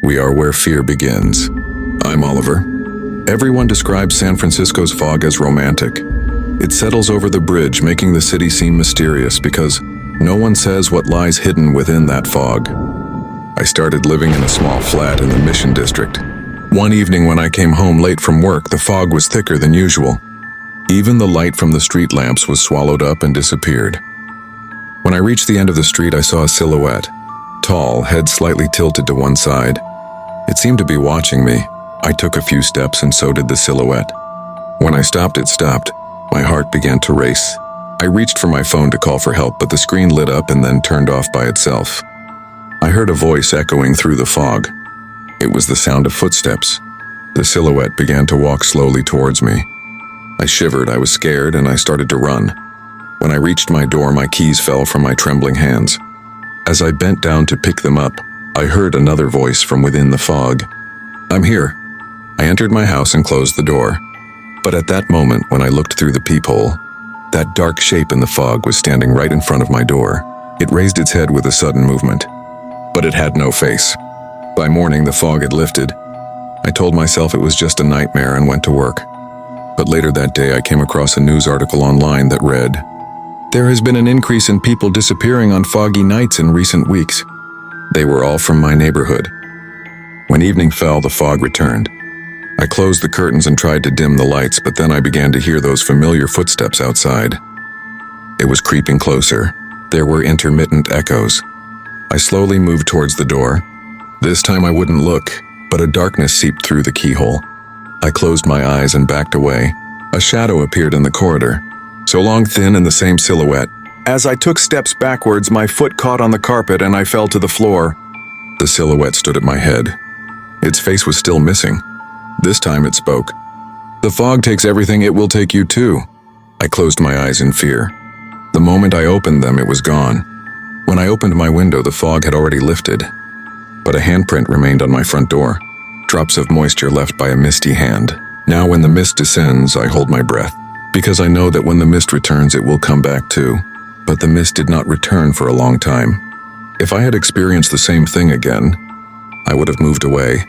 We are where fear begins. I'm Oliver. Everyone describes San Francisco's fog as romantic. It settles over the bridge, making the city seem mysterious because no one says what lies hidden within that fog. I started living in a small flat in the Mission District. One evening when I came home late from work, the fog was thicker than usual. Even the light from the street lamps was swallowed up and disappeared. When I reached the end of the street, I saw a silhouette. Tall, head slightly tilted to one side. It seemed to be watching me. I took a few steps and so did the silhouette. When I stopped, it stopped. My heart began to race. I reached for my phone to call for help, but the screen lit up and then turned off by itself. I heard a voice echoing through the fog. It was the sound of footsteps. The silhouette began to walk slowly towards me. I shivered, I was scared, and I started to run. When I reached my door, my keys fell from my trembling hands. As I bent down to pick them up, I heard another voice from within the fog. "I'm here." I entered my house and closed the door. But at that moment, when I looked through the peephole, that dark shape in the fog was standing right in front of my door. It raised its head with a sudden movement, but it had no face. By morning, the fog had lifted. I told myself it was just a nightmare and went to work. But later that day, I came across a news article online that read, "There has been an increase in people disappearing on foggy nights in recent weeks. They were all from my neighborhood." When evening fell, the fog returned. I closed the curtains and tried to dim the lights, but then I began to hear those familiar footsteps outside. It was creeping closer. There were intermittent echoes. I slowly moved towards the door. This time I wouldn't look, but a darkness seeped through the keyhole. I closed my eyes and backed away. A shadow appeared in the corridor, so long, thin, and the same silhouette. As I took steps backwards, my foot caught on the carpet and I fell to the floor. The silhouette stood at my head. Its face was still missing. This time it spoke. "The fog takes everything, it will take you too." I closed my eyes in fear. The moment I opened them, it was gone. When I opened my window, the fog had already lifted, but a handprint remained on my front door. Drops of moisture left by a misty hand. Now when the mist descends, I hold my breath, because I know that when the mist returns, it will come back too. But the mist did not return for a long time. If I had experienced the same thing again, I would have moved away.